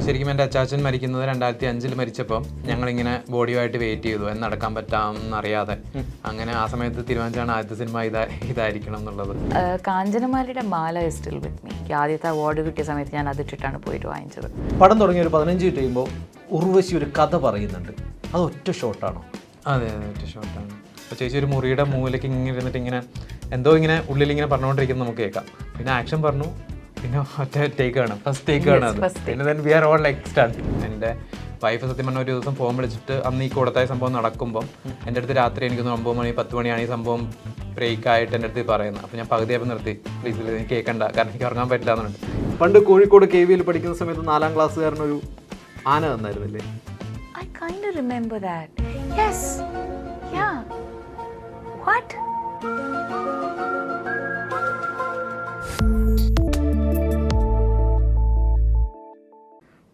ശരിക്കും എൻ്റെ അച്ചാച്ചൻ മരിക്കുന്നത് 2005 മരിച്ചപ്പം ഞങ്ങളിങ്ങനെ ബോഡിയുമായിട്ട് വെയിറ്റ് ചെയ്തു എന്ന് നടക്കാൻ പറ്റാമെന്നറിയാതെ. അങ്ങനെ ആ സമയത്ത് തീരുമാനിച്ചാണ് ആദ്യത്തെ സിനിമ ഇതായിരിക്കണം എന്നുള്ളത്. കാഞ്ചനമാലയുടെ മാല സ്റ്റിൽ വിത്ത് മീ. ആദ്യത്തെ അവാർഡ് കിട്ടിയ സമയത്ത് ഞാൻ അതിട്ടിട്ടാണ് പോയിട്ട് വാങ്ങിച്ചത്. പടം തുടങ്ങിയ ഒരു 15 മിനിറ്റ് കഴിയുമ്പോൾ ഉർവശി ഒരു കഥ പറയുന്നുണ്ട്. അത് ഒറ്റ ഷോട്ടാണോ? അതെ ഒറ്റ ഷോട്ടാണ്. അപ്പോൾ ചേച്ചി ഒരു മുറിയുടെ മൂലയ്ക്ക് ഇങ്ങനെ ഇരുന്നിട്ട് ഇങ്ങനെ എന്തോ ഇങ്ങനെ ഉള്ളിലിങ്ങനെ പറഞ്ഞുകൊണ്ടിരിക്കുന്നത് നമുക്ക് കേൾക്കാം. പിന്നെ ആക്ഷൻ പറഞ്ഞു, പിന്നെ ഒറ്റ ടേക്കാണ്, ഫസ്റ്റ് ടേക്കാണ് അത്. പിന്നെ then we are all like stunt. എൻ്റെ വൈഫ് സത്യം പറഞ്ഞ ഒരു ദിവസം ഫോൺ വിളിച്ചിട്ട് അന്ന് ഈ കൂടത്തായ സംഭവം നടക്കുമ്പം എൻ്റെ അടുത്ത് രാത്രി എനിക്ക് 9 മണി 10 മണിയാണ് ഈ സംഭവം ബ്രേക്കായിട്ട് എൻ്റെ അടുത്ത് പറയുന്നത്. അപ്പോൾ ഞാൻ പകുതിയായപ്പോൾ നിർത്തി, പ്ലീസ് എനിക്ക് കേൾക്കണ്ട, കാരണം എനിക്ക് ഉറങ്ങാൻ പറ്റില്ല എന്നുണ്ട്. പണ്ട് കോഴിക്കോട് KVയിൽ പഠിക്കുന്ന സമയത്ത് 4ാം ക്ലാസ്സുകാരനൊരു ആന തന്നായിരുന്നില്ലേ? I kind of remember that. Yes. Yeah. What?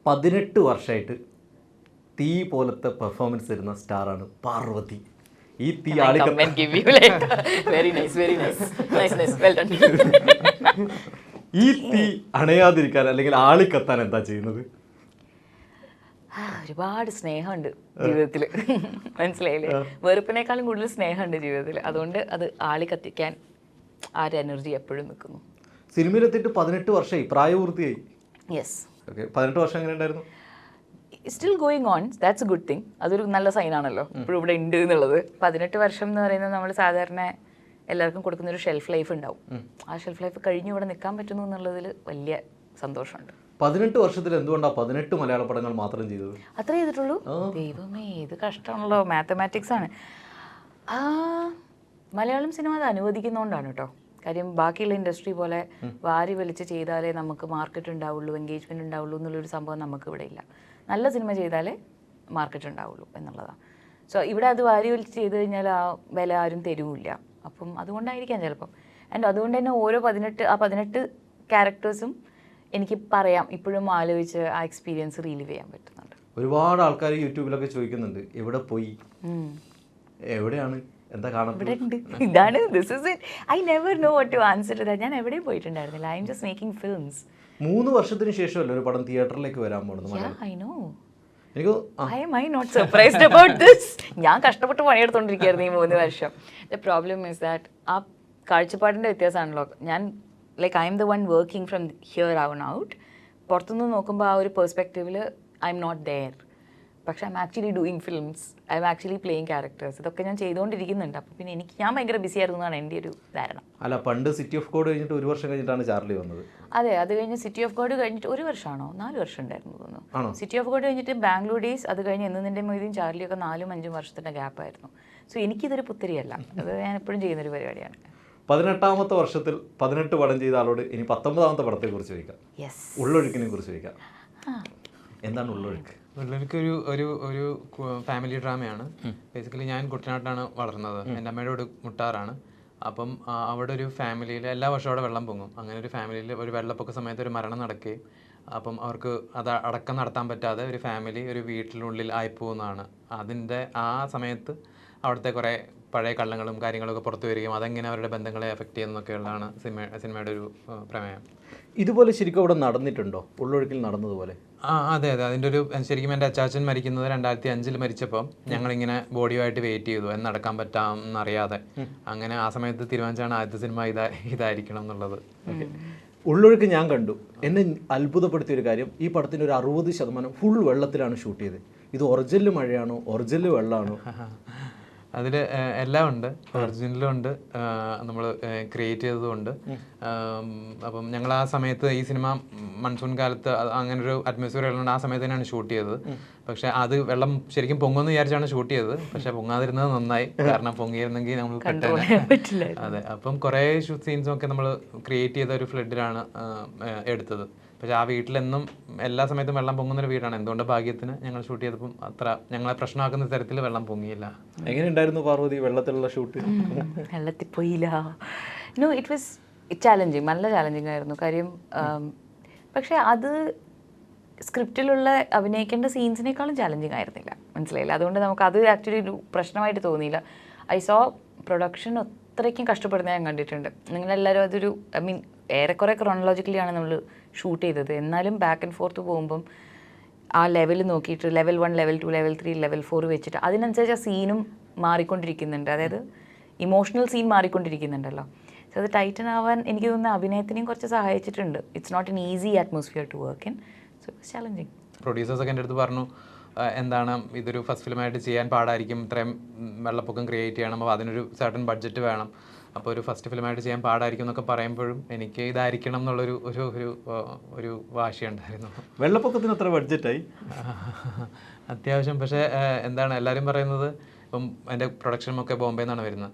പതിനെട്ട് വർഷമായിട്ട് തീ പോലത്തെ പെർഫോമൻസ് തരുന്ന സ്റ്റാറാണ് പാർവതി. ഈ തീ ഈ തീ അണയാതിരിക്കാൻ അല്ലെങ്കിൽ ആളിക്കത്താൻ എന്താ ചെയ്യുന്നത്? ഒരുപാട് സ്നേഹമുണ്ട് ജീവിതത്തിൽ, മനസ്സിലായില്ലേ? വെറുപ്പിനേക്കാളും കൂടുതൽ സ്നേഹമുണ്ട് ജീവിതത്തിൽ. അതുകൊണ്ട് അത് ആളി കത്തിക്കാൻ ആ ഒരു എനർജി എപ്പോഴും നിൽക്കുന്നു. സിനിമയിലെത്തിയിട്ട് 18 വർഷമായി, പ്രായപൂർത്തിയായി. യെസ്. ഓക്കെ, 18 വർഷം എങ്ങനെ ഉണ്ടായിരുന്നു? Still going on, that's A good thing. അതൊരു നല്ല സൈനാണല്ലോ ഇപ്പോഴും ഇവിടെ ഉണ്ട് എന്നുള്ളത്. 18 വർഷം എന്ന് പറയുന്നത് നമ്മൾ സാധാരണ എല്ലാവർക്കും കൊടുക്കുന്നൊരു ഷെൽഫ് ലൈഫ് ഉണ്ടാവും. ആ ഷെൽഫ് ലൈഫ് കഴിഞ്ഞ് ഇവിടെ നിൽക്കാൻ പറ്റുന്നു എന്നുള്ളതിൽ വലിയ സന്തോഷമുണ്ട്. 18 വർഷത്തിൽ എന്തുകൊണ്ടാണ് 18 മലയാള പടങ്ങൾ മാത്രം ചെയ്തത്? അത്ര ചെയ്തിട്ടുള്ളൂ? ദൈവമേ, ഇത് കഷ്ടമാണല്ലോ, മാത്തമാറ്റിക്സ് ആണ്. മലയാളം സിനിമ അത് അനുവദിക്കുന്നതുകൊണ്ടാണ് കേട്ടോ. കാര്യം ബാക്കിയുള്ള ഇൻഡസ്ട്രി പോലെ വാരി വലിച്ച് ചെയ്താലേ നമുക്ക് മാർക്കറ്റ് ഉണ്ടാവുള്ളൂ, എൻഗേജ്മെൻറ്റ് ഉണ്ടാവുള്ളൂ എന്നുള്ളൊരു സംഭവം നമുക്ക് ഇവിടെ ഇല്ല. നല്ല സിനിമ ചെയ്താലേ മാർക്കറ്റ് ഉണ്ടാവുള്ളൂ എന്നുള്ളതാണ്. സോ ഇവിടെ അത് വാരി വലിച്ച് ചെയ്ത് കഴിഞ്ഞാൽ ആ വില ആരും തരുമില്ല. അപ്പം അതുകൊണ്ടായിരിക്കാം ചിലപ്പം. ആൻഡ് അതുകൊണ്ട് തന്നെ ഓരോ 18 ക്യാരക്ടേഴ്സും എനിക്ക് പറയാം, ഇപ്പോഴും ആലോചിച്ച് ആ എക്സ്പീരിയൻസ് റിലീവ് ചെയ്യാൻ പറ്റുന്നുണ്ട്. ഒരുപാട് ആൾക്കാർ യൂട്യൂബിലൊക്കെ ചോദിക്കുന്നുണ്ട്, എവിടെ പോയി, എവിടെയാണ്, എന്താ കാണുന്നത്? ഇതാണ്, this is it. I never know what to answer to that. ഞാൻ എവിടെയും പോയിട്ടുണ്ടായിരുന്നില്ല. I'm just making films. 3 വർഷത്തിന് ശേഷമല്ലേ ഒരു പടം തിയേറ്ററിലേക്ക് വരാൻ പോകുന്നത്? I know. എനിക്ക് നോട്ട് സർപ്രൈസ്ഡ് അബൌട്ട് ദിസ്. ഞാൻ കഷ്ടപ്പെട്ട് പണിയെടുത്തോണ്ടിരിക്കുകയായിരുന്നു ഈ 3 വർഷം. ദ പ്രോബ്ലം ഇസ് ദാറ്റ് ആ കാഴ്ചപ്പാടിൻ്റെ വ്യത്യാസമാണല്ലോ. ഞാൻ I M the one working from here on out. പുറത്തുനിന്ന് നോക്കുമ്പോൾ ആ ഒരു പെർസ്പെക്റ്റീവിൽ ഐ എം നോട്ട് ദെയർ. പക്ഷെ I M actually doing films, I M actually playing characters. ഇതൊക്കെ ഞാൻ ചെയ്തുകൊണ്ടിരിക്കുന്നുണ്ട്. അപ്പോൾ പിന്നെ ഞാൻ ഭയങ്കര ബിസി ആയിരുന്നു എന്നാണ് എൻ്റെ ഒരു ധാരണ. അല്ല, പണ്ട് സിറ്റി ഓഫ് ഗോഡ് കഴിഞ്ഞിട്ട് 1 വർഷം കഴിഞ്ഞിട്ടാണ് ചാർലി വന്നത്. അതെ, അത് കഴിഞ്ഞ് സിറ്റി ഓഫ് ഗോഡ് കഴിഞ്ഞിട്ട് 1 വർഷമാണോ 4 വർഷം ഉണ്ടായിരുന്നു തോന്നുന്നു. സിറ്റി ഓഫ് ഗോഡ് കഴിഞ്ഞിട്ട് ബാംഗ്ലൂർ ഡേയ്സ്, അത് കഴിഞ്ഞ് എന്ന് നിൻ്റെ മൊയ്തീൻ ചാർലിയൊക്കെ 4-5 വർഷത്തിൻ്റെ ഗ്യാപ്പായിരുന്നു. സോ എനിക്കിതൊരു പുത്തരിയല്ല, അത് ഞാൻ എപ്പോഴും ചെയ്യുന്നൊരു പരിപാടിയാണ്. 18ാമത്തെ വർഷത്തിൽ 18 പടം ചെയ്ത ആളോട് ഇനി 19ാമത്തെ പടത്തെ കുറിച്ച് ചോദിക്കാം. ഉള്ളൊഴുക്കിനെ കുറിച്ച് ചോദിക്കാം. എന്താണ് ഉള്ളൊഴുക്ക്? ഉള്ളൊഴുക്ക് ഒരു ഫാമിലി ഡ്രാമയാണ്. ബേസിക്കലി ഞാൻ കുട്ടനാട്ടിലാണ് വളർന്നത്. എൻ്റെ അമ്മയുടെ വീട് മുട്ടാറാണ്. അപ്പം അവിടെ ഒരു ഫാമിലിയിൽ എല്ലാ വർഷവും അവിടെ വെള്ളം പൊങ്ങും. അങ്ങനെ ഒരു ഫാമിലിയിൽ ഒരു വെള്ളപ്പൊക്ക സമയത്ത് ഒരു മരണം നടക്കുകയും അപ്പം അവർക്ക് അത് അടക്കം നടത്താൻ പറ്റാതെ ഒരു ഫാമിലി ഒരു വീട്ടിനുള്ളിൽ ആയിപ്പോകുന്നതാണ്. അതിൻ്റെ ആ സമയത്ത് അവിടുത്തെ കുറേ പഴയ കള്ളങ്ങളും കാര്യങ്ങളൊക്കെ പുറത്തു വരികയും അതെങ്ങനെ അവരുടെ ബന്ധങ്ങളെ എഫക്റ്റ് ചെയ്യുന്നതൊക്കെയുള്ളതാണ് സിനിമയുടെ ഒരു പ്രമേയം. ഇതുപോലെ ശരിക്കും അവിടെ നടന്നിട്ടുണ്ടോ, ഉള്ളൊഴുക്കിൽ നടന്നതുപോലെ? അതെ അതിൻ്റെ ഒരു ശരിക്കും എൻ്റെ അച്ചാച്ചൻ മരിക്കുന്നത് 2005 മരിച്ചപ്പം ഞങ്ങളിങ്ങനെ ബോഡിയുമായിട്ട് വെയിറ്റ് ചെയ്തു എന്ന് നടക്കാൻ പറ്റാമെന്നറിയാതെ. അങ്ങനെ ആ സമയത്ത് തീരുമാനിച്ചാണ് ആദ്യത്തെ സിനിമ ഇതായിരിക്കണം എന്നുള്ളത്. ഉള്ളൊഴുക്ക് ഞാൻ കണ്ടു. എന്നെ അത്ഭുതപ്പെടുത്തിയൊരു കാര്യം, ഈ പടത്തിൻ്റെ ഒരു 60% ഫുൾ വെള്ളത്തിലാണ് ഷൂട്ട് ചെയ്തത്. ഇത് ഒറിജിനൽ മഴയാണോ, ഒറിജിനൽ വെള്ളമാണോ? അതിൽ എല്ലാം ഉണ്ട്. ഒറിജിനലും ഉണ്ട്, നമ്മൾ ക്രിയേറ്റ് ചെയ്തതുകൊണ്ട്. അപ്പം ഞങ്ങൾ ആ സമയത്ത് ഈ സിനിമ മൺസൂൺ കാലത്ത് അങ്ങനൊരു അറ്റ്മോസ്ഫിയർ ഉള്ളതുകൊണ്ട് ആ സമയത്ത് തന്നെയാണ് ഷൂട്ട് ചെയ്തത്. പക്ഷെ അത് വെള്ളം ശരിക്കും പൊങ്ങുമെന്ന് വിചാരിച്ചാണ് ഷൂട്ട് ചെയ്തത്. പക്ഷെ പൊങ്ങാതിരുന്നത് നന്നായി, കാരണം പൊങ്ങിയിരുന്നെങ്കിൽ നമ്മൾ പെട്ടെന്ന്. അതെ, അപ്പം കുറേ സീൻസും ഒക്കെ നമ്മൾ ക്രിയേറ്റ് ചെയ്ത ഒരു ഫ്ലഡിലാണ് എടുത്തത്. പക്ഷെ ആ വീട്ടിലെന്നും എല്ലാ സമയത്തും വെള്ളം പൊങ്ങുന്നൊരു വീടാണ്. എന്തുകൊണ്ട് ഭാഗ്യത്തിന് ഞങ്ങൾ ഷൂട്ട് ചെയ്തപ്പം അത്ര ഞങ്ങളെ പ്രശ്നമാക്കുന്ന തരത്തിൽ വെള്ളം പൊങ്ങിയില്ല. എങ്ങനെയുണ്ടായിരുന്നു പാർവതി വെള്ളത്തിലുള്ള ഷൂട്ട്? വെള്ളത്തിൽ പോയില്ല. നോ, ഇറ്റ് വാസ് ചാലഞ്ചിങ്, നല്ല ചാലഞ്ചിങ് ആയിരുന്നു. കാര്യം പക്ഷെ അത് സ്ക്രിപ്റ്റിലുള്ള അഭിനയിക്കേണ്ട സീൻസിനേക്കാളും ചാലഞ്ചിങ് ആയിരുന്നില്ല, മനസ്സിലായില്ല. അതുകൊണ്ട് നമുക്ക് അത് ആക്ച്വലി ഒരു പ്രശ്നമായിട്ട് തോന്നിയില്ല. ഐ സോ പ്രൊഡക്ഷൻ അത്രയ്ക്കും കഷ്ടപ്പെടുന്ന ഞാൻ കണ്ടിട്ടുണ്ട്. നിങ്ങളെല്ലാവരും അതൊരു ഏറെക്കുറെ ക്രോണോളജിക്കലിയാണ് നമ്മൾ ഷൂട്ട് ചെയ്തത്. എന്നാലും ബാക്ക് ആൻഡ് ഫോർത്ത് പോകുമ്പം ആ ലെവൽ നോക്കിയിട്ട് ലെവൽ 1, ലെവൽ 2, ലെവൽ 3, ലെവൽ 4 വെച്ചിട്ട് അതിനനുസരിച്ച് ആ സീനും മാറിക്കൊണ്ടിരിക്കുന്നുണ്ട്. അതായത് ഇമോഷണൽ സീൻ മാറിക്കൊണ്ടിരിക്കുന്നുണ്ടല്ലോ. സോ അത് ടൈറ്റൻ ആവാൻ എനിക്ക് തോന്നുന്ന അഭിനയത്തിനെയും കുറച്ച് സഹായിച്ചിട്ടുണ്ട്. It's not an easy atmosphere to work in. So it's challenging. പ്രൊഡ്യൂസേഴ്സൊക്കെ എൻ്റെ അടുത്ത് പറഞ്ഞു എന്താണ് ഇതൊരു ഫസ്റ്റ് ഫിലിമായിട്ട് ചെയ്യാൻ പാടായിരിക്കും, ഇത്രയും വെള്ളപ്പൊക്കം ക്രിയേറ്റ് ചെയ്യണം, അപ്പോൾ അതിനൊരു സർട്ടൻ ബഡ്ജറ്റ് വേണം, അപ്പോൾ ഒരു ഫസ്റ്റ് ഫിലിമായിട്ട് ചെയ്യാൻ പാടായിരിക്കും എന്നൊക്കെ പറയുമ്പോഴും എനിക്ക് ഇതായിരിക്കണം എന്നുള്ളൊരു ഒരു ഒരു ഒരു വാശിയുണ്ടായിരുന്നു. വെള്ളപ്പൊക്കത്തിന് എത്ര ബഡ്ജറ്റായി? അത്യാവശ്യം. പക്ഷേ എന്താണ് എല്ലാവരും പറയുന്നത്, ഇപ്പം എൻ്റെ പ്രൊഡക്ഷനൊക്കെ ബോംബെ നിന്നാണ് വരുന്നത്,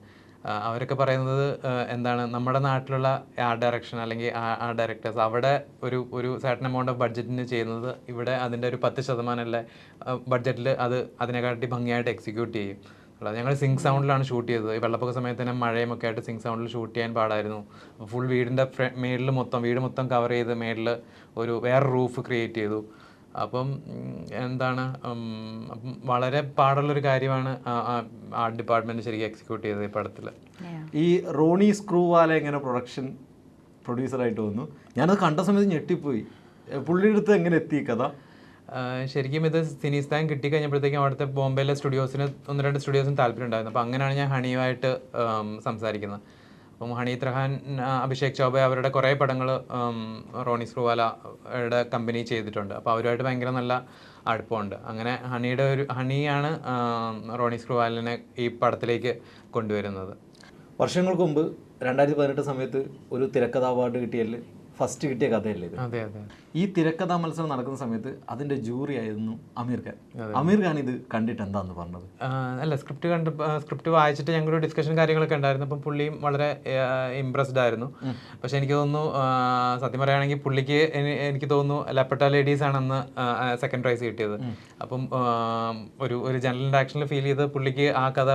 അവരൊക്കെ പറയുന്നത് എന്താണ് നമ്മുടെ നാട്ടിലുള്ള ആർട്ട് ഡയറക്ഷൻ അല്ലെങ്കിൽ ആർട്ട് ഡയറക്ടേഴ്സ് അവിടെ ഒരു സർട്ടൻ എമൗണ്ട് ഓഫ് ബഡ്ജറ്റിന് ചെയ്യുന്നത് ഇവിടെ അതിൻ്റെ ഒരു 10% ബഡ്ജറ്റിൽ അതിനെക്കാട്ടി ഭംഗിയായിട്ട് എക്സിക്യൂട്ട് ചെയ്യും. ഞങ്ങൾ സിങ്ക് സൗണ്ടിലാണ് ഷൂട്ട് ചെയ്തത്. ഈ വെള്ളപ്പൊക്ക സമയത്ത് തന്നെ മഴയുമൊക്കെ ആയിട്ട് സിങ്ക് സൗണ്ടിൽ ഷൂട്ട് ചെയ്യാൻ പാടായിരുന്നു. ഫുൾ വീടിൻ്റെ വീട് മൊത്തം കവർ ചെയ്ത് മേളിൽ വേറെ റൂഫ് ക്രിയേറ്റ് ചെയ്തു. അപ്പം എന്താണ് വളരെ പാടുള്ളൊരു കാര്യമാണ് ആർട്ട് ഡിപ്പാർട്ട്മെൻറ്റ് ശരിക്കും എക്സിക്യൂട്ട് ചെയ്തത് ഈ പടത്തിൽ. ഈ റോണി സ്ക്രൂവാല എങ്ങനെ പ്രൊഡക്ഷൻ പ്രൊഡ്യൂസറായിട്ട് വന്നു? ഞാനത് കണ്ട സമയത്ത് ഞെട്ടിപ്പോയി. പുള്ളിയുടെ അടുത്ത് എങ്ങനെ എത്തി കഥ? ശരിക്കും ഇത് സിനിസ്ഥാൻ കിട്ടിക്കഴിഞ്ഞപ്പോഴത്തേക്കും അവിടുത്തെ ബോംബെയിലെ സ്റ്റുഡിയോസിന് 1-2 സ്റ്റുഡിയോസിന് താല്പര്യം ഉണ്ടായിരുന്നു. അപ്പോൾ അങ്ങനെയാണ് ഞാൻ ഹണിയുമായിട്ട് സംസാരിക്കുന്നത്. അപ്പം ഹണി ത്രഹാൻ, അഭിഷേക് ചൗബെ അവരുടെ കുറേ പടങ്ങൾ റോണി സ്ക്രൂവാലയുടെ കമ്പനി ചെയ്തിട്ടുണ്ട്. അപ്പോൾ അവരുമായിട്ട് ഭയങ്കര നല്ല അടുപ്പമുണ്ട്. അങ്ങനെ ഹണിയാണ് റോണി സ്ക്രൂവാലിനെ ഈ പടത്തിലേക്ക് കൊണ്ടുവരുന്നത്. വർഷങ്ങൾക്ക് മുമ്പ് 2018 സമയത്ത് ഒരു തിരക്കഥ അവാർഡ് കിട്ടിയതിൽ ഫസ്റ്റ് കിട്ടിയ കഥയല്ലേ ഇത്? അതെ അതെ. ഈ തിരക്കഥാ മത്സരം നടക്കുന്ന സമയത്ത് അതിൻ്റെ ജൂറി ആയിരുന്നു അമീർ ഖാൻ. അമീർ ഖാൻ ഇത് കണ്ടിട്ട് എന്താന്ന് പറഞ്ഞത്? അല്ല, സ്ക്രിപ്റ്റ് വായിച്ചിട്ട് ഞങ്ങളൊരു ഡിസ്കഷൻ കാര്യങ്ങളൊക്കെ ഉണ്ടായിരുന്നു. അപ്പം പുള്ളിയും വളരെ ഇംപ്രസ്ഡ് ആയിരുന്നു. പക്ഷെ എനിക്ക് തോന്നുന്നു, സത്യം പറയുകയാണെങ്കിൽ പുള്ളിക്ക് എനിക്ക് തോന്നുന്നു ലപ്പട്ട ലേഡീസ് ആണെന്ന് സെക്കൻഡ് പ്രൈസ് കിട്ടിയത്. അപ്പം ഒരു ജനറൽ ആക്ഷനിൽ ഫീൽ ചെയ്ത് പുള്ളിക്ക് ആ കഥ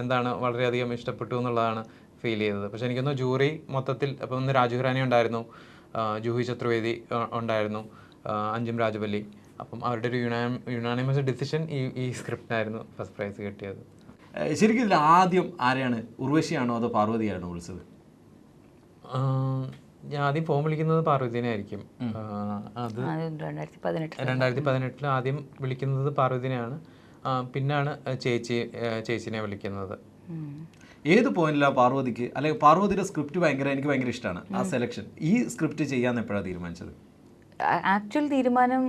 എന്താണ് വളരെയധികം ഇഷ്ടപ്പെട്ടു എന്നുള്ളതാണ് ഫീൽ ചെയ്തത്. പക്ഷെ എനിക്കൊന്ന് ജൂറി മൊത്തത്തിൽ അപ്പം ഒന്ന് രാജു ഹിറാനി ഉണ്ടായിരുന്നു, ജൂഹി ചതുർവേദി ഉണ്ടായിരുന്നു, അഞ്ജും രാജുവല്ലി. അപ്പം അവരുടെ ഒരു യുനാനിമസ് ഡിസിഷൻ ഈ സ്ക്രിപ്റ്റിനായിരുന്നു ഫസ്റ്റ് പ്രൈസ് കിട്ടിയത്. ശരിക്കും ഇതിൽ ആദ്യം ആരെയാണ്, ഉർവശിയാണോ അതോ പാർവതിയാണോ വിളിച്ചത്? ഞാൻ ആദ്യം ഫോൺ വിളിക്കുന്നത് പാർവതിനെ ആയിരിക്കും. അത് 2018 ആദ്യം വിളിക്കുന്നത് പാർവതിനെയാണ്, പിന്നാണ് ചേച്ചിനെ വിളിക്കുന്നത്. ഏത് പോയിന്റിലാണ് പാർവതിക്ക്, അല്ലെങ്കിൽ പാർവതിയുടെ സ്ക്രിപ്റ്റ് എനിക്ക് ഭയങ്കര ഇഷ്ടമാണ് ആ സെലക്ഷൻ, ഈ സ്ക്രിപ്റ്റ് ചെയ്യാന്ന് എപ്പോഴാണ് തീരുമാനിച്ചത്? ആക്ച്വൽ തീരുമാനം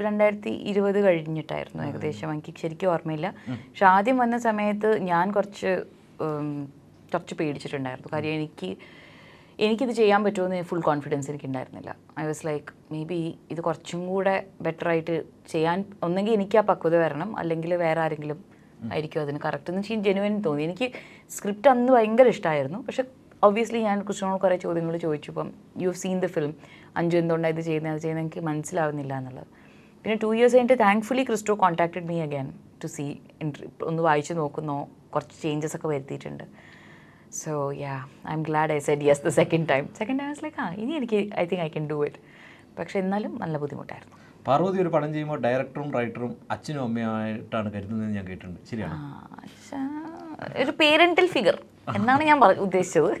2020 കഴിഞ്ഞിട്ടായിരുന്നു ഏകദേശം. എനിക്ക് ശരിക്കും ഓർമ്മയില്ല. പക്ഷെ ആദ്യം വന്ന സമയത്ത് ഞാൻ കുറച്ച് പേടിച്ചിട്ടുണ്ടായിരുന്നു. കാര്യം എനിക്കിത് ചെയ്യാൻ പറ്റുമെന്ന് ഫുൾ കോൺഫിഡൻസ് എനിക്കുണ്ടായിരുന്നില്ല. I was like maybe ഇത് കുറച്ചും കൂടെ ബെറ്ററായിട്ട് ചെയ്യാൻ ഒന്നെങ്കിൽ എനിക്ക് ആ പക്വത വരണം, അല്ലെങ്കിൽ വേറെ ആരെങ്കിലും ആയിരിക്കും അതിന് കറക്റ്റ് എന്ന് വെച്ചാൽ ജെനുവൻ തോന്നി. എനിക്ക് സ്ക്രിപ്റ്റ് അന്ന് ഭയങ്കര ഇഷ്ടമായിരുന്നു. പക്ഷെ ഒബ്വിയസ്ലി ഞാൻ ക്രിസ്റ്റോനോട് കുറേ ചോദ്യങ്ങൾ ചോദിച്ചു. ഇപ്പം you have seen the film, Anju എന്തുകൊണ്ടാണ് ഇത് ചെയ്യുന്നത് എനിക്ക് മനസ്സിലാവുന്നില്ല എന്നുള്ളത്. പിന്നെ 2 years കഴിഞ്ഞിട്ട് thankfully Christo contacted me again to see, ഒന്ന് വായിച്ച് നോക്കുന്നോ, കുറച്ച് ചേഞ്ചസ് ഒക്കെ വരുത്തിയിട്ടുണ്ട്. So yeah, I am glad I said yes the second time. I was like ഇനി എനിക്ക് I think I can do it. പക്ഷെ എന്നാലും നല്ല ബുദ്ധിമുട്ടായിരുന്നു. പാർവതി ഒരു പടം ചെയ്യുമ്പോൾ ഡയറക്ടറും റൈറ്ററും അച്ഛനും അമ്മയുമായിട്ടാണ് കരുതുന്നതെന്ന് ഞാൻ കേട്ടിട്ടുണ്ട്, ശരിയാണ്? ഒരു പേരന്റൽ ഫിഗർ എന്നാണ് ഞാൻ ഉദ്ദേശിച്ചത്.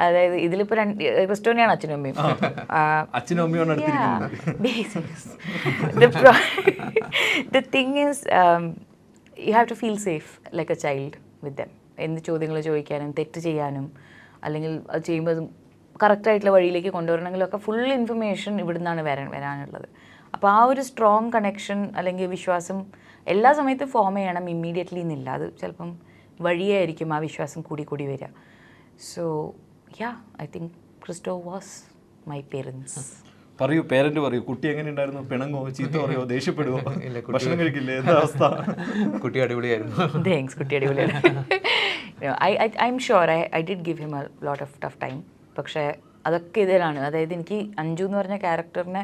അതായത് ഇതിലിപ്പോൾ ക്രിസ്റ്റോനെയാണ് അച്ഛനും അമ്മയും. അച്ഛനും അമ്മയാണ് The thing is, you have to feel safe like a child with them. എന്ത് ചോദ്യങ്ങൾ ചോദിക്കാനും തെറ്റ് ചെയ്യാനും അല്ലെങ്കിൽ അത് ചെയ്യുമ്പോൾ കറക്റ്റായിട്ടുള്ള വഴിയിലേക്ക് കൊണ്ടുവരണമെങ്കിലൊക്കെ ഫുൾ ഇൻഫർമേഷൻ ഇവിടെ നിന്നാണ് വരാനുള്ളത്. അപ്പോൾ ആ ഒരു സ്ട്രോങ് കണക്ഷൻ അല്ലെങ്കിൽ വിശ്വാസം എല്ലാ സമയത്തും ഫോം ചെയ്യണം ഇമ്മീഡിയറ്റ്ലി എന്നില്ല. അത് ചിലപ്പം വഴിയായിരിക്കും ആ വിശ്വാസം കൂടി വരിക. So yeah, I think Christo was my parents. പറയൂ, പേരന്റ് പറയൂ, കുട്ടി എങ്ങനെ ഉണ്ടായിരുന്നു? പിണങ്ങോ, ചീത്ത പറയോ, ദേഷ്യപ്പെടുവോ, ഭക്ഷണം കഴിക്കില്ലേ, എന്താ അവസ്ഥ? കുട്ടി അടിപൊളിയായിരുന്നു. താങ്ക്സ്, കുട്ടി അടിപൊളിയായിരുന്നു. I am sure I did give him A lot of tough time. പക്ഷേ അതൊക്കെ ഇതിലാണ്. അതായത് എനിക്ക് അഞ്ജു എന്ന് പറഞ്ഞ ക്യാരക്ടറിനെ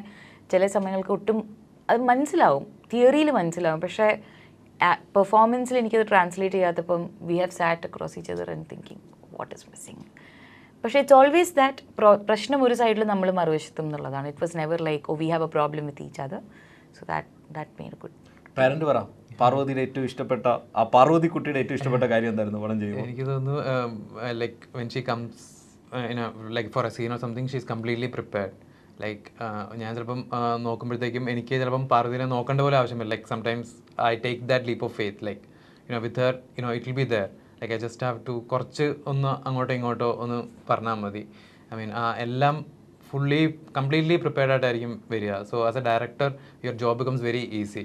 ചില സമയങ്ങൾക്ക് ഒട്ടും അത് മനസ്സിലാവും, തിയറിയിൽ മനസ്സിലാവും, പക്ഷേ പെർഫോമൻസിൽ എനിക്കത് ട്രാൻസ്ലേറ്റ് ചെയ്യാത്തപ്പം we have sat across each other and thinking what is missing. പക്ഷേ ഇറ്റ്സ് ഓൾവേസ് ദാറ്റ് പ്രശ്നം ഒരു സൈഡിൽ നമ്മൾ മറുവശത്തും എന്നുള്ളതാണ്. It was never like we have a problem with each other. So that made good. Parent പറ, പാർവതിയുടെ ഏറ്റവും ഇഷ്ടപ്പെട്ട, ആ പാർവതി കുട്ടിയുടെ ഏറ്റവും ഇഷ്ടപ്പെട്ട കാര്യം എന്തായിരുന്നു പടം ചെയ്യുമ്പോൾ? എനിക്ക് തോന്നുന്നു like when she comes like for a scene or something she is completely prepared. Like ഞാൻ ചിലപ്പം നോക്കുമ്പോഴത്തേക്കും എനിക്ക് ചിലപ്പം പാർവതിനെ നോക്കേണ്ട പോലെ ആവശ്യമില്ല. Like sometimes I take that leap of faith. Like with her it will be there. Like I just have to കുറച്ച് ഒന്ന് അങ്ങോട്ടോ ഇങ്ങോട്ടോ ഒന്ന് പറഞ്ഞാൽ മതി. ഐ മീൻ എല്ലാം കംപ്ലീറ്റ്ലി പ്രിപ്പയർഡ് ആയിട്ടായിരിക്കും വരിക. So as a director your job becomes very easy.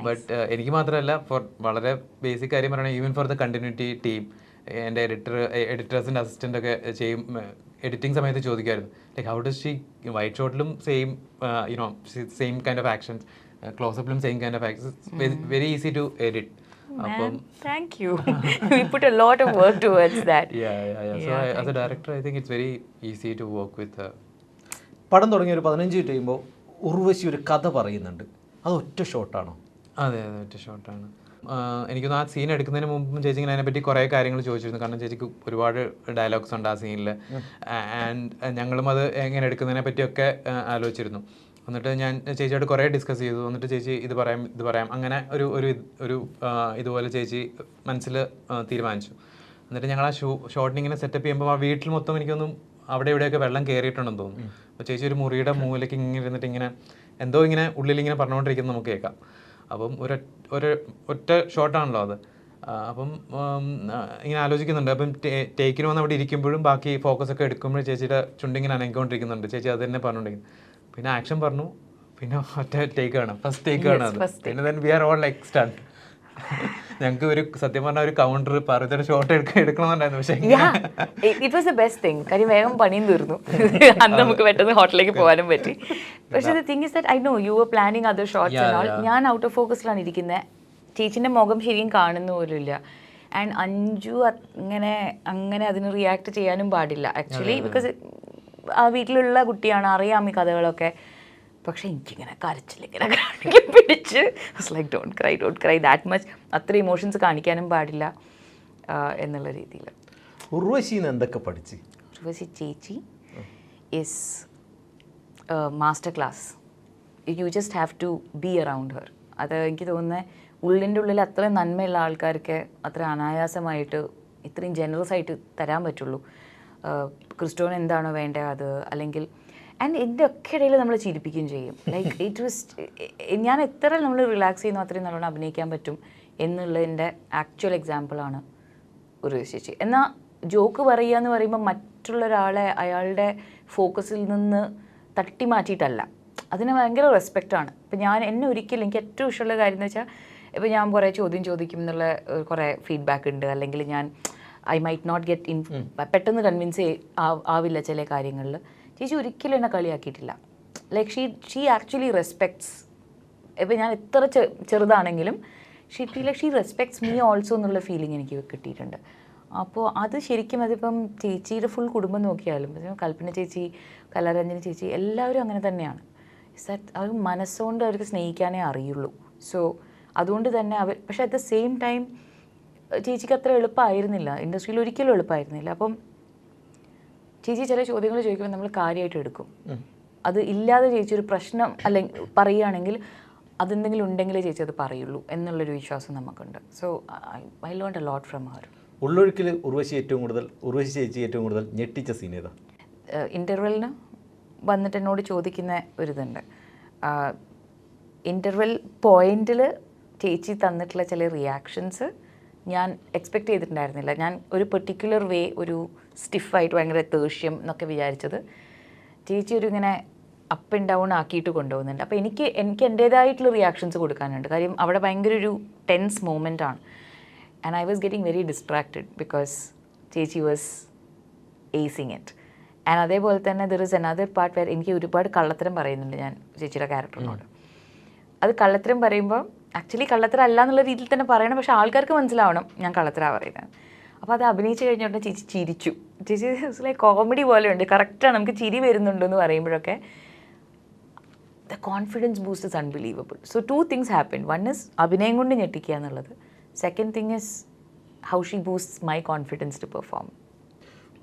But എനിക്ക് മാത്രമല്ല, ഫോർ വളരെ ബേസിക് കാര്യം പറയുകയാണെങ്കിൽ even for the continuity team, എൻ്റെ എഡിറ്റേഴ്സിൻ്റെ അസിസ്റ്റൻ്റ് ഒക്കെ ചെയ്യും എഡിറ്റിംഗ് സമയത്ത് ചോദിക്കുമായിരുന്നു, like how does she wide ഷോട്ടിലും സെയിം കൈൻഡ് ഓഫ് ആക്ഷൻസ്, ക്ലോസപ്പിലും same kind of actions, very easy to edit. Thank you. We put a lot of work towards that. Yeah. So as a director, I think it's very easy to work with her. പടം തുടങ്ങിയ ഒരു 15 minute കഴിയുമ്പോൾ ഉർവശി ഒരു കഥ പറയുന്നുണ്ട്. അത് ഒറ്റ ഷോട്ടാണോ? അതെ, ഒറ്റ ഷോട്ടാണ്. എനിക്കൊന്ന് ആ സീൻ എടുക്കുന്നതിന് മുമ്പ് ചേച്ചി ഇങ്ങനെ അതിനെപ്പറ്റി കുറേ കാര്യങ്ങൾ ചോദിച്ചിരുന്നു. കാരണം ചേച്ചിക്ക് ഒരുപാട് ഡയലോഗ്സ് ഉണ്ട് ആ സീനിൽ. ആൻഡ് ഞങ്ങളും അത് എങ്ങനെ എടുക്കുന്നതിനെ പറ്റിയൊക്കെ ആലോചിച്ചിരുന്നു. എന്നിട്ട് ഞാൻ ചേച്ചിയോട് കുറേ ഡിസ്കസ് ചെയ്തു. എന്നിട്ട് ചേച്ചി ഇത് പറയാം അങ്ങനെ ഒരു ഇതുപോലെ ചേച്ചി മനസ്സിൽ തീരുമാനിച്ചു. എന്നിട്ട് ഞങ്ങൾ ആ ഷോട്ടിന് ഇങ്ങനെ സെറ്റപ്പ് ചെയ്യുമ്പോൾ ആ വീട്ടിൽ മൊത്തം എനിക്കൊന്നും അവിടെ ഇവിടെയൊക്കെ വെള്ളം കയറിയിട്ടുണ്ടെന്ന് തോന്നുന്നു. അപ്പോൾ ചേച്ചി ഒരു മുറിയുടെ മൂലയ്ക്ക് ഇങ്ങനെ ഇരുന്നിട്ട് ഇങ്ങനെ എന്തോ ഇങ്ങനെ ഉള്ളിലിങ്ങനെ പറഞ്ഞുകൊണ്ടിരിക്കുന്നത് നമുക്ക് കേൾക്കാം. അപ്പം ഒറ്റ ഷോട്ടാണല്ലോ അത്. അപ്പം ഇങ്ങനെ ആലോചിക്കുന്നുണ്ട്. അപ്പം ടേക്കിന് വന്ന് അവിടെ ഇരിക്കുമ്പോഴും ബാക്കി ഫോക്കസ് ഒക്കെ എടുക്കുമ്പോഴും ചേച്ചിയുടെ ചുണ്ടിങ്ങനെ അനങ്ങിക്കൊണ്ടിരിക്കുന്നുണ്ട്. ചേച്ചി അത് തന്നെ പറഞ്ഞുകൊണ്ടിരിക്കുന്നു. പിന്നെ ആക്ഷൻ പറഞ്ഞു, പിന്നെ ഒറ്റ ടേക്ക് ആണ്, ഫസ്റ്റ് ടേക്ക് ആണ് അത്. പിന്നെ then we are all like stun. ഞങ്ങൾക്ക് ഒരു സത്യം പറഞ്ഞ ഒരു കൗണ്ടർ പറഞ്ഞൊരു ഷോട്ട് എടുക്കണമെന്നുണ്ടായിരുന്നു. പക്ഷേ it was the best thing. കാര്യം വേഗം പണിയും തീർന്നു. അന്ന് നമുക്ക് പെട്ടെന്ന് ഹോട്ടലിലേക്ക് പോകാനും പറ്റി. പക്ഷേ the thing is that I know you were planning other shots and all. ഞാൻ ഔട്ട് ഓഫ് ഫോക്കസിലാണ് ഇരിക്കുന്നത്. ചേച്ചിൻ്റെ മുഖം ശരിക്കും കാണുന്ന പോലും ഇല്ല. ആൻഡ് അഞ്ജു അങ്ങനെ അതിന് റിയാക്ട് ചെയ്യാനും പാടില്ല ആക്ച്വലി. ബിക്കോസ് ആ വീട്ടിലുള്ള കുട്ടിയാണ്, അറിയാം ഈ കഥകളൊക്കെ. പക്ഷേ എനിക്കിങ്ങനെ കരച്ചിലിങ്ങനെ പിടിച്ച് like don't cry that much. അത്ര ഇമോഷൻസ് കാണിക്കാനും പാടില്ല എന്നുള്ള രീതിയിൽ. ഉർവശിന്ന് എന്തൊക്കെ പഠിച്ച്? ഉർവശി ചേച്ചി is master class. You just have to be around her. അത് എനിക്ക് തോന്നുന്നത് ഉള്ളിൻ്റെ ഉള്ളിൽ അത്രയും നന്മയുള്ള ആൾക്കാർക്ക് അത്ര അനായാസമായിട്ട് ഇത്രയും ജനറസ് ആയിട്ട് തരാൻ പറ്റുള്ളൂ. ക്രിസ്റ്റോന് എന്താണോ വേണ്ടത് അത്, അല്ലെങ്കിൽ ആൻഡ് ഇതിൻ്റെ ഒക്കെ ഇടയിൽ നമ്മൾ ചിരിപ്പിക്കുകയും ചെയ്യും. ലൈക്ക് ഇറ്റ് വാസ്, ഞാൻ എത്ര നമ്മൾ റിലാക്സ് ചെയ്യുന്നു അത്രയും നല്ലോണം അഭിനയിക്കാൻ പറ്റും എന്നുള്ളതിൻ്റെ ആക്ച്വൽ എക്സാമ്പിളാണ് ഒരു ചേച്ചി. എന്നാൽ ജോക്ക് പറയുക എന്ന് പറയുമ്പോൾ മറ്റുള്ള ഒരാളെ അയാളുടെ ഫോക്കസിൽ നിന്ന് തട്ടി മാറ്റിയിട്ടല്ല, അതിന് ഭയങ്കര റെസ്പെക്റ്റാണ്. ഇപ്പം എന്നെ ഒരിക്കലും എനിക്ക് ഏറ്റവും ഇഷ്ടമുള്ള കാര്യം എന്ന് വെച്ചാൽ, ഇപ്പോൾ ഞാൻ കുറേ ചോദ്യം ചോദിക്കും എന്നുള്ള കുറേ ഫീഡ്ബാക്ക് ഉണ്ട്. അല്ലെങ്കിൽ ഞാൻ ഐ മൈറ്റ് നോട്ട് ഗെറ്റ് പെട്ടെന്ന് കൺവിൻസ് ആവില്ല ചില കാര്യങ്ങളിൽ. ചേച്ചി ഒരിക്കലും എന്നെ കളിയാക്കിയിട്ടില്ല. Like she actually respects. ഇപ്പോൾ ഞാൻ എത്ര ചെറുതാണെങ്കിലും ഷീ റെസ്പെക്ട്സ് മീ ഓൾസോ എന്നുള്ള ഫീലിംഗ് എനിക്ക് കിട്ടിയിട്ടുണ്ട്. അപ്പോൾ അത് ശരിക്കും അതിപ്പം ചേച്ചിയുടെ ഫുൾ കുടുംബം നോക്കിയാലും, കൽപ്പന ചേച്ചി, കലാരഞ്ജനി ചേച്ചി, എല്ലാവരും അങ്ങനെ തന്നെയാണ്. അവർ മനസ്സുകൊണ്ട് അവർക്ക് സ്നേഹിക്കാനേ അറിയുള്ളൂ. സോ അതുകൊണ്ട് തന്നെ പക്ഷേ അറ്റ് ദ സെയിം ടൈം ചേച്ചിക്ക് അത്ര എളുപ്പമായിരുന്നില്ല, ഇൻഡസ്ട്രിയിൽ ഒരിക്കലും എളുപ്പമായിരുന്നില്ല. അപ്പം ചേച്ചി ചില ചോദ്യങ്ങൾ ചോദിക്കുമ്പോൾ നമ്മൾ കാര്യമായിട്ട് എടുക്കും. അത് ഇല്ലാതെ ചേച്ചി ഒരു പ്രശ്നം അല്ലെങ്കിൽ പറയുകയാണെങ്കിൽ അതെന്തെങ്കിലും ഉണ്ടെങ്കിലേ ചേച്ചി അത് പറയുള്ളൂ എന്നുള്ളൊരു വിശ്വാസം നമുക്കുണ്ട്. So I learned a lot from her. ഉള്ളൊഴുക്കിൽ ഉർവശി ചേച്ചി ഏറ്റവും കൂടുതൽ ഞെട്ടിച്ച സീൻ ഏതാ? ഇൻ്റർവെല്ലിന് വന്നിട്ട് എന്നോട് ചോദിക്കുന്ന ഒരിതുണ്ട്. ഇൻ്റർവെൽ പോയിന്റിൽ ചേച്ചി തന്നിട്ടുള്ള ചില റിയാക്ഷൻസ് ഞാൻ എക്സ്പെക്റ്റ് ചെയ്തിട്ടുണ്ടായിരുന്നില്ല. ഞാൻ ഒരു പെർട്ടിക്കുലർ വേ, ഒരു സ്റ്റിഫായിട്ട് ഭയങ്കര തേഷ്യം എന്നൊക്കെ വിചാരിച്ചത് ചേച്ചി ഒരു ഇങ്ങനെ അപ്പ് ആൻഡ് ഡൗൺ ആക്കിയിട്ട് കൊണ്ടുപോകുന്നുണ്ട്. അപ്പോൾ എനിക്ക് എൻ്റേതായിട്ടുള്ള റിയാക്ഷൻസ് കൊടുക്കാനുണ്ട്. കാര്യം അവിടെ ഭയങ്കര ഒരു ടെൻസ് മൂമെൻ്റ് ആണ്. And I was getting very distracted because ചേച്ചി വാസ് ഏസിങ് ഇറ്റ്. ആൻഡ് അതേപോലെ തന്നെ there is another part where എനിക്ക് ഒരുപാട് കള്ളത്തരം പറയുന്നുണ്ട് ഞാൻ ചേച്ചിയുടെ ക്യാരക്ടറിനോട്. അത് കള്ളത്തരം പറയുമ്പോൾ ആക്ച്വലി കള്ളത്തരം അല്ല എന്നുള്ള രീതിയിൽ തന്നെ പറയണം, പക്ഷേ ആൾക്കാർക്ക് മനസ്സിലാവണം ഞാൻ കള്ളത്തരമാണ് പറയുന്നത്. അപ്പോൾ അത് അഭിനയിച്ച് കഴിഞ്ഞോട്ട് ചേച്ചി ചിരിച്ചു. ചേച്ചി ലൈക്ക് കോമഡി പോലെ ഉണ്ട്, കറക്റ്റാണ്, നമുക്ക് ചിരി വരുന്നുണ്ടെന്ന് പറയുമ്പോഴൊക്കെ the confidence boost is unbelievable. So 2 things happen. One is അഭിനയം കൊണ്ട് ഞെട്ടിക്കുക എന്നുള്ളത്. Second thing is how she boost my confidence to perform.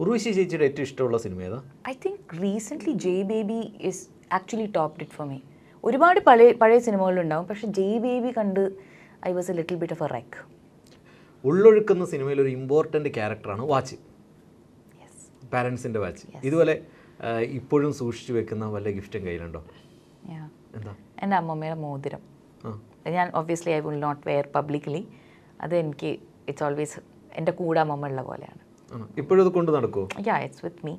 Urvashi ചേച്ചിയുടെ ഏറ്റവും ഇഷ്ടമുള്ള സിനിമ ഏതാ? I think recently J baby is actually topped it for me. ഒരുപാട് പഴയ സിനിമകളുണ്ടാവും, പക്ഷേ ജയ് ബേബി കണ്ട് I was a little bit of a wreck. ഉള്ളൊഴുക്കുന്ന സിനിമയിൽ ഒരു ഇമ്പോർട്ടൻ്റ് ക്യാരക്ടറാണ് വാച്ച്. പാരൻസിൻ്റെ വാച്ച്. ഇതുപോലെ ഇപ്പോഴും സൂക്ഷിച്ചു വെക്കുന്ന വല്ല ഗിഫ്റ്റും കയ്യിലുണ്ടോ? എന്താ? എൻ്റെ അമ്മമ്മയുടെ മോതിരം. ഞാൻ obviously I will not wear publicly. അത് എനിക്ക് ഇറ്റ്സ് ഓൾവേസ് എൻ്റെ കൂടെ അമ്മമ്മ ഉള്ള പോലെയാണ്. ഇപ്പോഴും അത് കൊണ്ട് നടക്കുമോ? Yeah, it's with me.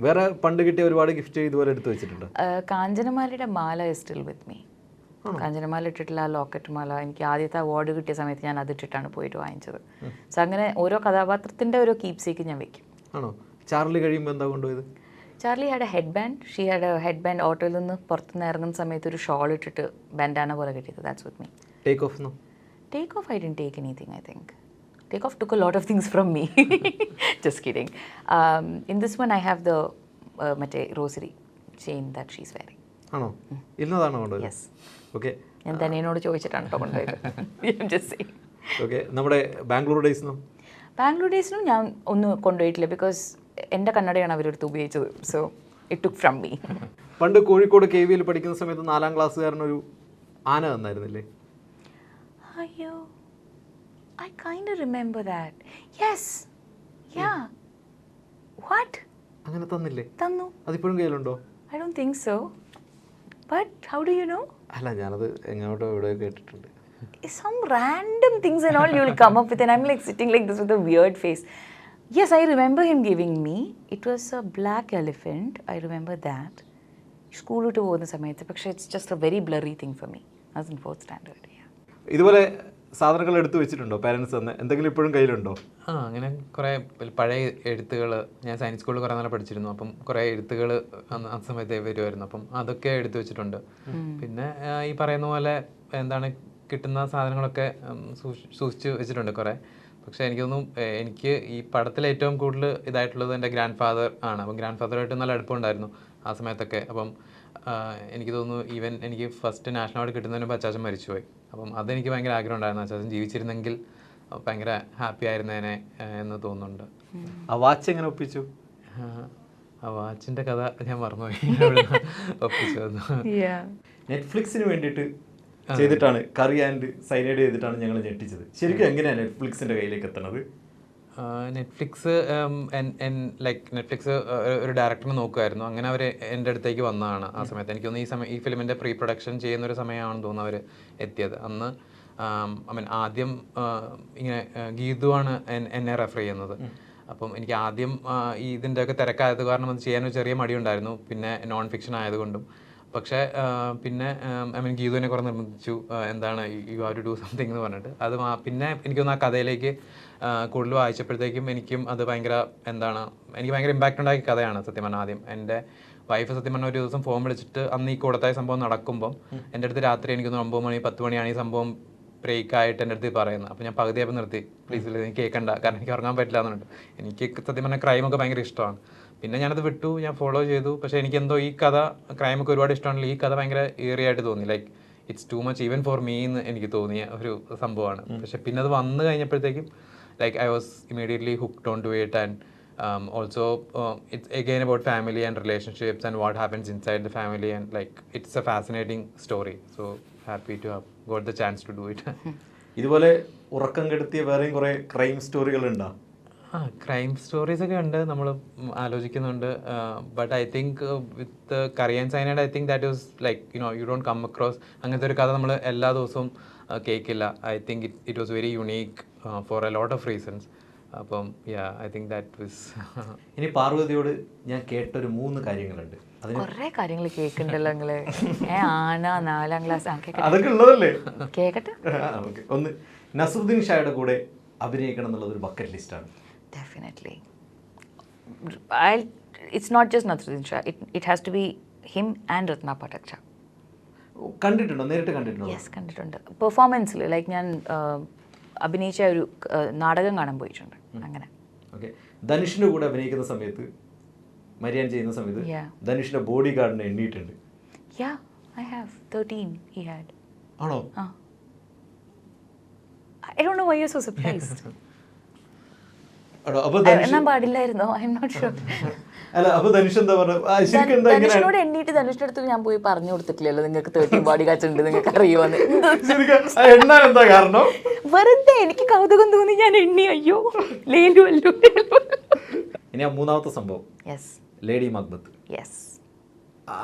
വേറെ പണ്ട് കിട്ടിയ ഒരുപാട് ഗിഫ്റ്റ് ഇതുപോലെ എടുത്ത് വെച്ചിട്ടുണ്ട്? കാഞ്ചനമാലയുടെ മാല is still with me. Kanchanamala ഇട്ടിട്ടുള്ള ആ ലോക്കറ്റ് മാല എനിക്ക് ആദ്യത്തെ അവാർഡ് കിട്ടിയ സമയത്ത് ഞാൻ അതിട്ടിട്ടാണ് പോയിട്ട് വാങ്ങിച്ചത്. സോ അങ്ങനെ ഓരോ കഥാപാത്രത്തിൻ്റെ ഓരോ കീപ്സേക്ക് ഞാൻ വെക്കും. ആണോ? ചാർലി കഴിയുമ്പോൾ എന്താ കൊണ്ടുപോയത്? Charlie had A head band. She had A head band. ഓട്ടോയിൽ നിന്ന് പുറത്തുനിന്ന് ഇറങ്ങുന്ന സമയത്ത് ഒരു ഷോൾ ഇട്ടിട്ട് ബാൻഡാന പോലെ കിട്ടിയത്. That's with me. Take off no? Take off, I didn't take anything, I think. Take off took a lot of things from me. Just kidding. In this one, I have the rosary chain that she's wearing. ആണോ? ഇന്നതാണോ കൊണ്ടുപോയത്? Yes. Okay. ഞാൻ തന്നെ എന്നോട് ചോദിച്ചിട്ടാണ് കേട്ടോ കൊണ്ടുപോയത്. I'm just saying. Okay. നമ്മുടെ ബാംഗ്ലൂർ ഡേയ്സിനോ? ബാംഗ്ലൂർ ഡേയ്സിനും ഞാൻ ഒന്നും കൊണ്ടുപോയിട്ടില്ല. ബിക്കോസ് എൻ്റെ കന്നഡയാണ് അവരെടുത്ത് ഉപയോഗിച്ചത്. So it took from me. പണ്ട് കോഴിക്കോട് KVL പഠിക്കുന്ന സമയത്ത് 4ാം ക്ലാസ്സുകാരനൊരു ആന തന്നായിരുന്നില്ലേ? അയ്യോ, I kind of remember that. Yes. Yeah. What? അങ്ങനെ തന്നില്ലേ? തന്നു. അതിപ്പോഴും കയ്യിലുണ്ടോ? I don't think so. But how do you know? അല്ല, ഞാനത് എങ്ങോട്ടോ ഇവിടെ കേട്ടിട്ടുണ്ട്. Some random things and all you will come up with, and I'm like sitting like this with a weird face. Yes, I remember him giving me. It was a black elephant. I remember that. School to പോകുന്ന സമയത്ത്. പക്ഷേ it's just a very blurry thing for me. I was in 4th standard. ഇതുപോലെ സാധനങ്ങൾ എടുത്തു വെച്ചിട്ടുണ്ടോ parents തന്നെ? എന്തെങ്കിലും ഇപ്പോഴും കയ്യിലുണ്ടോ? അങ്ങനെ കുറേ പഴയ എഴുത്തുകൾ, ഞാൻ സയൻസ് സ്കൂളിൽ കുറേ നാളെ പഠിച്ചിരുന്നു. അപ്പം കുറേ എഴുത്തുകൾ ആ സമയത്ത് വരുമായിരുന്നു. അപ്പം അതൊക്കെ എടുത്തു വെച്ചിട്ടുണ്ട്. പിന്നെ ഈ പറയുന്ന പോലെ എന്താണ് കിട്ടുന്ന സാധനങ്ങളൊക്കെ സൂക്ഷിച്ച് വെച്ചിട്ടുണ്ട് കുറേ. പക്ഷേ എനിക്കൊന്നും എനിക്ക് ഈ പടത്തിൽ ഏറ്റവും കൂടുതൽ ഇതായിട്ടുള്ളത് എൻ്റെ ഗ്രാൻഡ് ഫാദർ ആണ്. അപ്പം ഗ്രാൻഡ് ഫാദറായിട്ട് നല്ല അടുപ്പമുണ്ടായിരുന്നു ആ സമയത്തൊക്കെ. അപ്പം എനിക്ക് തോന്നുന്നു ഈവൻ എനിക്ക് ഫസ്റ്റ് നാഷണൽ അവാർഡ് കിട്ടുന്നതിന് മുമ്പ് അച്ചാച്ചൻ മരിച്ചുപോയി. അപ്പം അതെനിക്ക് ഭയങ്കര ആഗ്രഹം ഉണ്ടായിരുന്നു, അച്ചാച്ചൻ ജീവിച്ചിരുന്നെങ്കിൽ ഭയങ്കര ഹാപ്പി ആയിരുന്നേനെ എന്ന് തോന്നുന്നുണ്ട്. ആ വാച്ച് എങ്ങനെ ഒപ്പിച്ചു? ആ വാച്ചിൻ്റെ കഥ ഞാൻ മറന്നുപോയി. ഒപ്പിച്ചു വന്നു. നെറ്റ്ഫ്ലിക്സിന് വേണ്ടിയിട്ട് ചെയ്തിട്ടാണ്, കറി ആൻഡ് സൈനൈഡ് ചെയ്തിട്ടാണ് ഞങ്ങൾ ഞെട്ടിച്ചത്. ശരിക്കും എങ്ങനെയാണ് നെറ്റ്ഫ്ലിക്സിൻ്റെ കയ്യിലേക്ക് എത്തണത്? നെറ്റ്ഫ്ലിക്സ് നെറ്റ്ഫ്ലിക്സ് ഒരു ഡയറക്ടറിനെ നോക്കുമായിരുന്നു. അങ്ങനെ അവർ എൻ്റെ അടുത്തേക്ക് വന്നതാണ് ആ സമയത്ത്. എനിക്ക് തോന്നുന്നു ഈ ഫിലിമിൻ്റെ പ്രീ പ്രൊഡക്ഷൻ ചെയ്യുന്നൊരു സമയമാണെന്ന് തോന്നുന്നു അവർ എത്തിയത്. അന്ന് ആദ്യം ഇങ്ങനെ ഗീതുവാണ് എന്നെ റെഫർ ചെയ്യുന്നത്. അപ്പം എനിക്ക് ആദ്യം ഇതിൻ്റെയൊക്കെ തിരക്കായത് കാരണം അത് ചെയ്യാനൊരു ചെറിയ മടിയുണ്ടായിരുന്നു, പിന്നെ നോൺ ഫിക്ഷൻ ആയതുകൊണ്ടും. പക്ഷേ പിന്നെ ഗീതുവിനെ കുറേ നിർബന്ധിച്ചു, എന്താണ് you have to do something എന്ന് പറഞ്ഞിട്ട്. അത് പിന്നെ എനിക്കൊന്ന് ആ കഥയിലേക്ക് കൂടുതൽ വായിച്ചപ്പോഴത്തേക്കും എനിക്കും അത് ഭയങ്കര എനിക്ക് ഭയങ്കര ഇമ്പാക്റ്റ് ഉണ്ടാക്കിയ കഥയാണ് സത്യം പറഞ്ഞാൽ. ആദ്യം എൻ്റെ വൈഫ് സത്യം പറഞ്ഞ ഒരു ദിവസം ഫോൺ വിളിച്ചിട്ട് അന്ന് ഈ കൂടത്തായ സംഭവം നടക്കുമ്പം എൻ്റെ അടുത്ത് രാത്രി എനിക്കൊന്ന് 9 മണി 10 മണിയാണ് ഈ സംഭവം ബ്രേക്കായിട്ട് എൻ്റെ അടുത്ത് പറയുന്നത്. അപ്പോൾ ഞാൻ പകുതിയായപ്പോൾ നിർത്തി, പ്ലീസ് എനിക്ക് കേൾക്കണ്ട, കാരണം എനിക്ക് ഉറങ്ങാൻ പറ്റില്ല എന്നുണ്ട്. എനിക്ക് സത്യം പറഞ്ഞാൽ ക്രൈമൊക്കെ ഭയങ്കര ഇഷ്ടമാണ്. പിന്നെ ഞാനത് വിട്ടു, ഞാൻ ഫോളോ ചെയ്തു. പക്ഷേ എനിക്കെന്തോ ഈ കഥ, ക്രൈമൊക്കെ ഒരുപാട് ഇഷ്ടമാണല്ലോ, ഈ കഥ ഭയങ്കര ഏറിയായിട്ട് തോന്നി. Like it's too much even for me എന്ന് എനിക്ക് തോന്നിയ ഒരു സംഭവമാണ്. പക്ഷെ പിന്നെ അത് വന്നു കഴിഞ്ഞപ്പോഴത്തേക്കും I was immediately hooked onto it, and also it's again about family and relationships and what happens inside the family, and it's a fascinating story. So happy to have got the chance to do it. ഇതുപോലെ ഉറക്കം കെടുത്തിയ വേറെയും കുറേ crime സ്റ്റോറികളുണ്ടോ? Crime stories ഒക്കെ ഉണ്ട്, നമ്മൾ ആലോചിക്കുന്നുണ്ട്. But I think with curry and cyanide I think that is you don't come across അങ്ങനത്തെ ഒരു കഥ നമ്മൾ എല്ലാ ദിവസവും കേൾക്കില്ല. I think it was very unique for a lot of reasons. അപ്പം ഐ തിങ്ക് ദാറ്റ് വാസ്. ഇനി പാർവതിയോട് ഞാൻ കേട്ടൊരു 3 കാര്യങ്ങളുണ്ട്. കുറേ കാര്യങ്ങൾ കേൾക്കണ്ടല്ലോ നിങ്ങള്. ആന 4ാം ക്ലാസ് അതൊക്കെ ഉള്ളതല്ലേ? കേക്കട്ടെ. ഒന്ന്, നസറുദ്ദീൻ ഷായുടെ കൂടെ അഭിനയിക്കണം എന്നുള്ളത് ഒരു ബക്കറ്റ് ലിസ്റ്റാണ്. Definitely. It's not just Nasruddin Shah. It has to be him and Ratna Patacha. കണ്ടിട്ടുണ്ടോ? നേരിട്ട് കണ്ടിട്ടുണ്ടോ? യെസ്, കണ്ടിട്ടുണ്ട്. പെർഫോമൻസിൽ ഞാൻ അഭിനയിച്ച ഒരു നാടകം കാണാൻ പോയിട്ടുണ്ട്. അങ്ങനെ. ഓക്കെ. ധനുഷിൻ്റെ കൂടെ അഭിനയിക്കുന്ന സമയത്ത്, മരിയാൻ ചെയ്യുന്ന സമയത്ത് ധനുഷിന്റെ body ഗാർഡിനെ എണ്ണിയിട്ടുണ്ട്. Yeah, I have 13 he had. ആണോ? I don't know why you're so surprised. ഞാൻ പാടില്ലായിരുന്നോ? I'm not sure. ധനുഷിനോട് എണ്ണീട്ട് ധനുഷിന്റെ അടുത്ത് ഞാൻ പോയി പറഞ്ഞു കൊടുത്തിട്ടില്ലല്ലോ നിങ്ങൾക്ക് 13 ബോഡി ഗാർഡ്സ് ഉണ്ട്, നിങ്ങൾക്ക് അറിയുമോന്ന്. വെറുതെ എനിക്ക് കൗതുകം തോന്നി, ഞാൻ എണ്ണി. അയ്യോ ലേലു അല്ലോ. ഇനി ആ മൂന്നാമത്തെ സംഭവം യെസ് ലേഡി മക്ബത്ത്. യെസ്,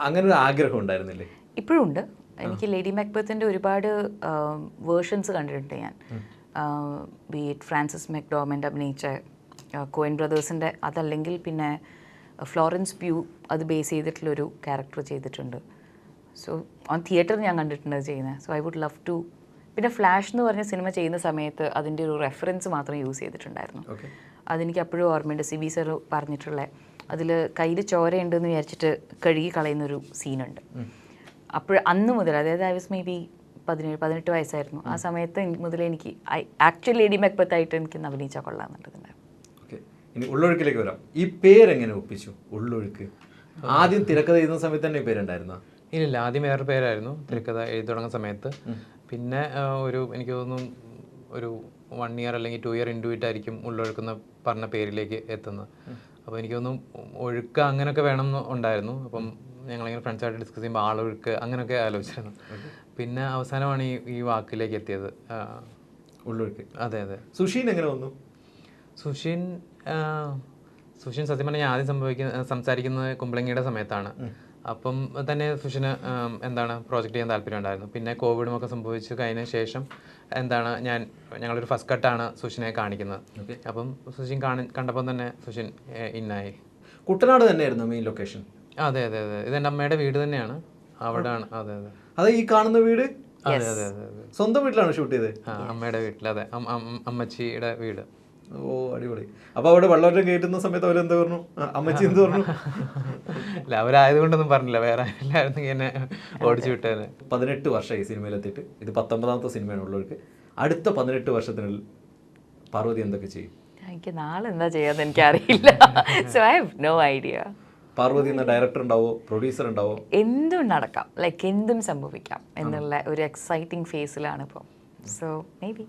അങ്ങനെ ഒരു ആഗ്രഹം ഉണ്ടായിരുന്നില്ലേ? ഇപ്പോഴും ഉണ്ട്. എനിക്ക് ലേഡി മാക്ബത്തിൻ്റെ ഒരുപാട് വേർഷൻസ് കണ്ടിട്ടുണ്ട് ഞാൻ. ബീറ്റ് ഫ്രാൻസിസ് മെക്ഡോമൻഡ് അഭിനയിച്ച കോയിൻ ബ്രദേഴ്സിൻ്റെ, അതല്ലെങ്കിൽ പിന്നെ ഫ്ലോറൻസ് പ്യൂ അത് ബേസ് ചെയ്തിട്ടുള്ളൊരു ക്യാരക്ടർ ചെയ്തിട്ടുണ്ട്. സോ ഓൺ തിയേറ്റർ ഞാൻ കണ്ടിട്ടുണ്ട് അത് ചെയ്യുന്നത്. So I would love to. പിന്നെ ഫ്ലാഷ് എന്ന് പറഞ്ഞ സിനിമ ചെയ്യുന്ന സമയത്ത് അതിൻ്റെ ഒരു റെഫറൻസ് മാത്രം യൂസ് ചെയ്തിട്ടുണ്ടായിരുന്നു. അതെനിക്ക് അപ്പോഴും ഓർമ്മയുണ്ട്. സിബി സർ പറഞ്ഞിട്ടുള്ള അതിൽ കയ്യിൽ ചോരയുണ്ടെന്ന് വിചാരിച്ചിട്ട് കഴുകി കളയുന്നൊരു സീനുണ്ട്. അപ്പോൾ അന്ന് മുതൽ, അതായത് ഐ വാസ് മേ ബി 17-18 വയസ്സായിരുന്നു ആ സമയത്ത് മുതൽ എനിക്ക് ആക്ച്വലി ലേഡി മാക്ബത്തായിട്ട് എനിക്ക് അഭിനയിച്ചാൽ കൊള്ളാമെന്നുണ്ട്. ഓക്കെ, ഇനി ഉള്ളൊഴുക്കിലേക്ക് വരാം. ഈ പേരെങ്ങനെ ഒപ്പിച്ചു ഉള്ളൊഴുക്ക്? ആദ്യം തിരക്കഥ എഴുതുന്ന സമയത്ത് തന്നെ ഈ പേരുണ്ടായിരുന്നോ? ഇല്ല, ആദ്യം വേറൊരു പേരായിരുന്നു തിരക്കഥ എഴുതി തുടങ്ങുന്ന സമയത്ത്. പിന്നെ എനിക്ക് തോന്നുന്നു ഒരു 1 ഇയർ അല്ലെങ്കിൽ 2 ഇയർ ഇൻഡുവിറ്റായിരിക്കും ഉള്ളൊഴുക്കുന്ന പറഞ്ഞ പേരിലേക്ക് എത്തുന്നത്. അപ്പോൾ എനിക്ക് തോന്നുന്നു ഒഴുക്ക് അങ്ങനെയൊക്കെ വേണം എന്ന് ഉണ്ടായിരുന്നു. അപ്പം ഞങ്ങളിങ്ങനെ ഫ്രണ്ട്സായിട്ട് ഡിസ്കസ് ചെയ്യുമ്പോൾ ആളൊഴുക്ക് അങ്ങനെയൊക്കെ ആലോചിച്ചിരുന്നു. പിന്നെ അവസാനമാണ് ഈ വാക്കിലേക്ക് എത്തിയത്, ഉള്ളൊഴുക്ക്. അതെ അതെ. സുഷീൻ എങ്ങനെ വന്നു? സുഷിൻ സത്യം പറഞ്ഞാൽ ഞാൻ ആദ്യം സംസാരിക്കുന്നത് കുമ്പളങ്ങിയുടെ സമയത്താണ്. അപ്പം തന്നെ സുഷിന് പ്രോജക്റ്റ് ചെയ്യാൻ താല്പര്യം ഉണ്ടായിരുന്നു. പിന്നെ കോവിഡുമൊക്കെ സംഭവിച്ചു കഴിഞ്ഞ ശേഷം ഞങ്ങളൊരു ഫസ്റ്റ് കട്ടാണ് സുഷിനെ കാണിക്കുന്നത്. അപ്പം സുഷിൻ കണ്ടപ്പം തന്നെ സുഷിൻ ഇന്നായി. കുട്ടനാട് തന്നെയായിരുന്നു മെയിൻ ലൊക്കേഷൻ? അതെ അതെ അതെ, ഇത് എൻ്റെ അമ്മയുടെ വീട് തന്നെയാണ്, അവിടെയാണ്. അതെ അതെ അതെ, ഈ കാണുന്ന വീട് അതെ അതെ അതെ അതെ, സ്വന്തം വീട്ടിലാണ് ഷൂട്ട് ചെയ്തത്? അമ്മയുടെ വീട്ടിൽ, അതെ, അമ്മച്ചിയുടെ വീട്. ഓ, അടിപൊളി. അപ്പൊ അവിടെ വെള്ളം കയറ്റുന്ന സമയത്ത് അവരെന്ത് പറഞ്ഞു? അമ്മച്ചി എന്ത് പറഞ്ഞു? അല്ല, അവരായതുകൊണ്ടൊന്നും പറഞ്ഞില്ല, വേറെ എല്ലായിരുന്നെങ്കിൽ എന്നെ ഓടിച്ചു വിട്ടേനെ. 18 വർഷമായി സിനിമയിലെത്തിയിട്ട്. ഇത് 19ാമത്തെ സിനിമയാണ് ഉള്ളവർക്ക്. അടുത്ത 18 വർഷത്തിനുള്ളിൽ പാർവതി എന്തൊക്കെ ചെയ്യും? എനിക്ക് നാളെ എന്താ ചെയ്യാന്ന് എനിക്കറിയില്ല. So I have no idea. Parvathy എന്ന ഡയറക്ടർ ഉണ്ടാവോ, പ്രൊഡ്യൂസർ ഉണ്ടാവോ? എന്തും നടക്കാം, ലൈക്ക് എന്തും സംഭവിക്കാം എന്നുള്ള ഒരു എക്സൈറ്റിംഗ് ഫേസിലാണ് ഇപ്പോൾ. So may be